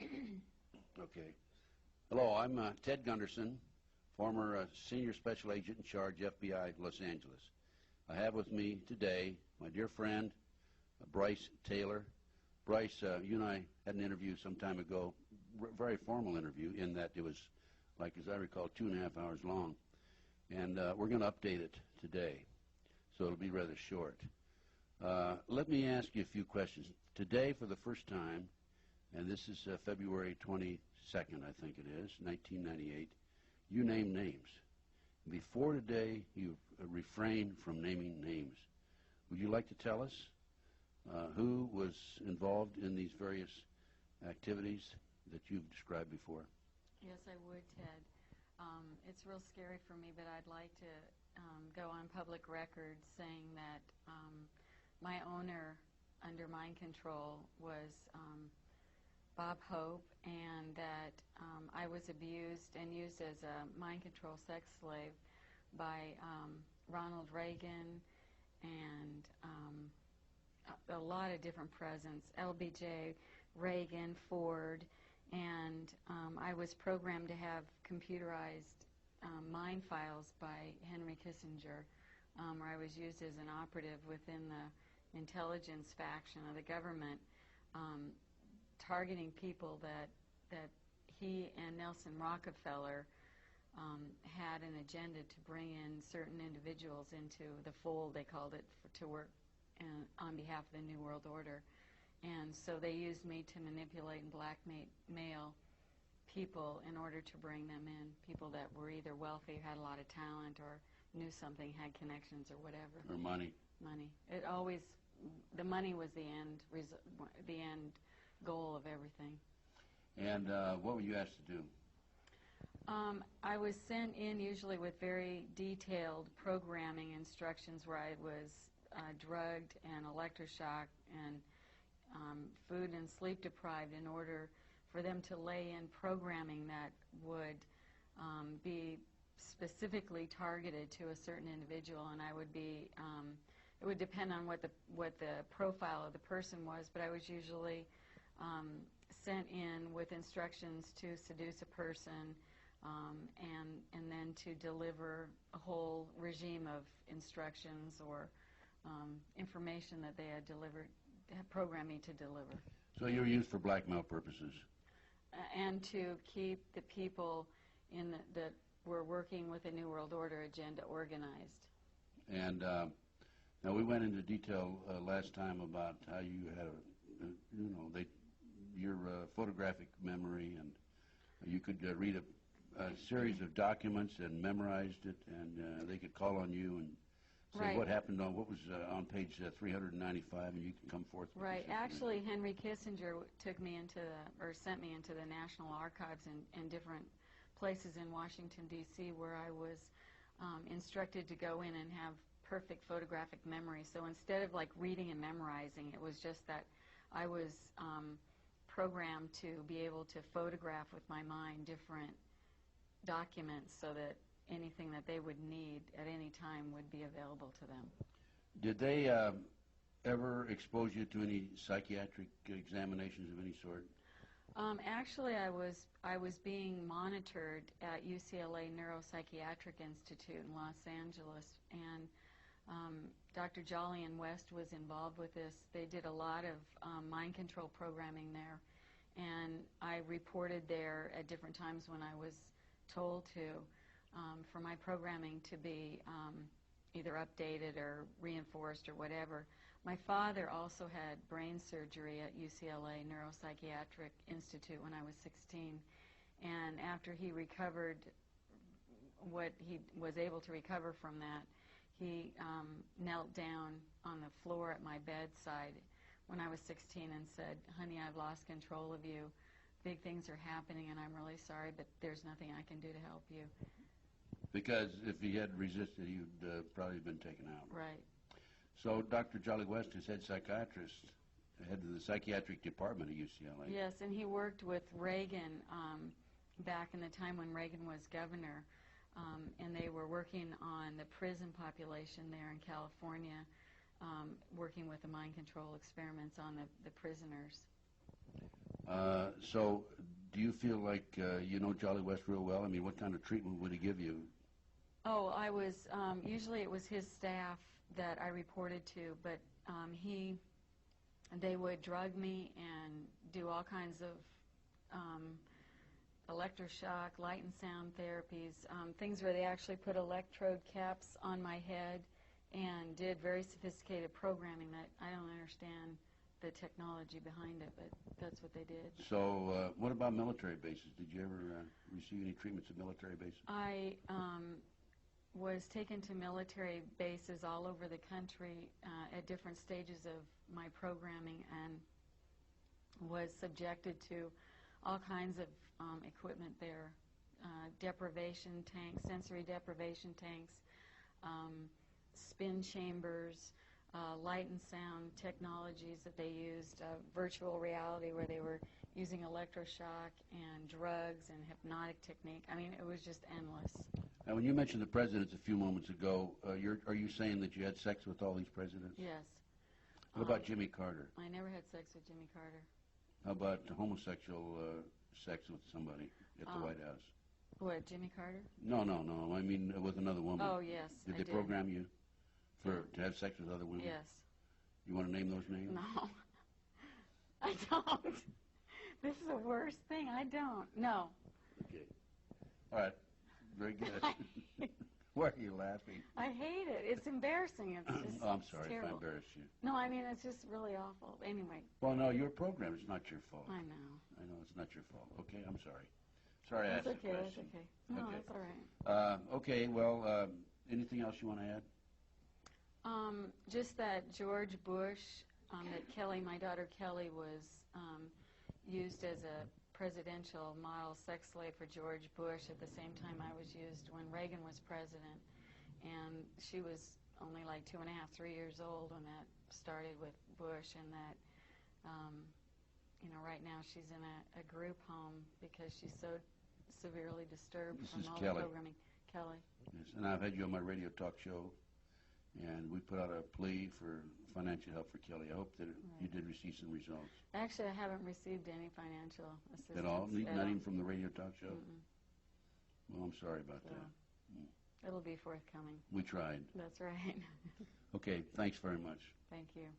Okay. Hello, I'm Ted Gunderson, former senior special agent in charge, FBI, Los Angeles. I have with me today my dear friend, Brice Taylor. Brice, you and I had an interview some time ago, very formal interview, in that it was, like as I recall, 2.5 hours long. And we're going to update it today, so it'll be rather short. Let me ask you a few questions. Today, for the first time, and this is February 22nd, I think it is, 1998, you name names. Before today, you refrained from naming names. Would you like to tell us who was involved in these various activities that you've described before? Yes, I would, Ted. It's real scary for me, but I'd like to go on public record saying that my owner under mind control was Bob Hope, and that I was abused and used as a mind control sex slave by Ronald Reagan and a lot of different presidents, LBJ, Reagan, Ford, and I was programmed to have computerized mind files by Henry Kissinger, where I was used as an operative within the intelligence faction of the government, targeting people that he and Nelson Rockefeller had an agenda to bring in certain individuals into the fold, they called it, to work on behalf of the New World Order. And so they used me to manipulate and blackmail people in order to bring them in, people that were either wealthy, had a lot of talent, or knew something, had connections, or whatever. Or money. Money. It always, the money was the end goal of everything. And what were you asked to do? I was sent in usually with very detailed programming instructions where I was drugged and electroshocked and food and sleep deprived in order for them to lay in programming that would be specifically targeted to a certain individual, and I would be it would depend on what the profile of the person was, but I was usually sent in with instructions to seduce a person and then to deliver a whole regime of instructions or information that they had programmed me to deliver. So you were used for blackmail purposes? And to keep the people that were working with the New World Order agenda organized. And now we went into detail last time about how you had your photographic memory, and you could read a series of documents and memorized it, and they could call on you and say right. What happened on what was on page 395, and you can come forth with right. Actually, Henry Kissinger took me into sent me into the National Archives in different places in Washington, D.C., where I was instructed to go in and have perfect photographic memory. So instead of like reading and memorizing, it was just that I was programmed to be able to photograph with my mind different documents so that anything that they would need at any time would be available to them. Did they ever expose you to any psychiatric examinations of any sort? Actually, I was being monitored at UCLA Neuropsychiatric Institute in Los Angeles, and Dr. Jolyon West was involved with this. They did a lot of mind control programming there, and I reported there at different times when I was told to, for my programming to be either updated or reinforced or whatever. My father also had brain surgery at UCLA Neuropsychiatric Institute when I was 16, and after he recovered what he was able to recover from that, he knelt down on the floor at my bedside when I was 16 and said, "Honey, I've lost control of you. Big things are happening and I'm really sorry, but there's nothing I can do to help you." Because if he had resisted, he would probably have been taken out. Right. So Dr. Jolly West is head psychiatrist, head of the psychiatric department at UCLA. Yes, and he worked with Reagan back in the time when Reagan was governor, and they were working on the prison population there in California, working with the mind control experiments on the prisoners. So, do you feel like you know Jolly West real well? I mean, what kind of treatment would he give you? Oh, I was, usually it was his staff that I reported to, but they would drug me and do all kinds of electroshock, light and sound therapies, things where they actually put electrode caps on my head and did very sophisticated programming that I don't understand the technology behind it, but that's what they did. So, what about military bases? Did you ever receive any treatments at military bases? I was taken to military bases all over the country at different stages of my programming and was subjected to all kinds of equipment there, deprivation tanks, sensory deprivation tanks, spin chambers, light and sound technologies that they used, virtual reality where they were using electroshock and drugs and hypnotic technique. I mean, it was just endless. Now, when you mentioned the presidents a few moments ago, are you saying that you had sex with all these presidents? Yes. What about Jimmy Carter? I never had sex with Jimmy Carter. How about homosexual sex with somebody at the White House? What, Jimmy Carter? No. I mean, with another woman. Oh, yes, Did I they program you to have sex with other women? Yes. You want to name those names? No. I don't. This is the worst thing. I don't. No. Okay. All right. Very good. Why are you laughing? I hate it. It's embarrassing. It's just Oh, I'm sorry if I terrible. embarrassed you. No, I mean, it's just really awful. Anyway. Well, no, your program. It's not your fault. I know. I know it's not your fault. Okay, I'm sorry. Sorry I asked That's the okay. question. That's okay. No, Okay. that's all right. Okay, well, anything else you want to add? Just that George Bush, that Kelly, my daughter Kelly, was used as a presidential model sex slave for George Bush at the same time I was used when Reagan was president. And she was only like 2.5, 3 years old when that started with Bush, and that, you know, right now she's in a group home because she's so severely disturbed This from is all Kelly. the programming. Kelly. Yes, and I've had you on my radio talk show, and we put out a plea for financial help for Kelly. I hope that you did receive some results. Actually, I haven't received any financial assistance. At all? at Not all. even from the radio talk show? Mm-mm. Well, I'm sorry about So, that. it'll be forthcoming. We tried. That's right. Okay, thanks very much. Thank you.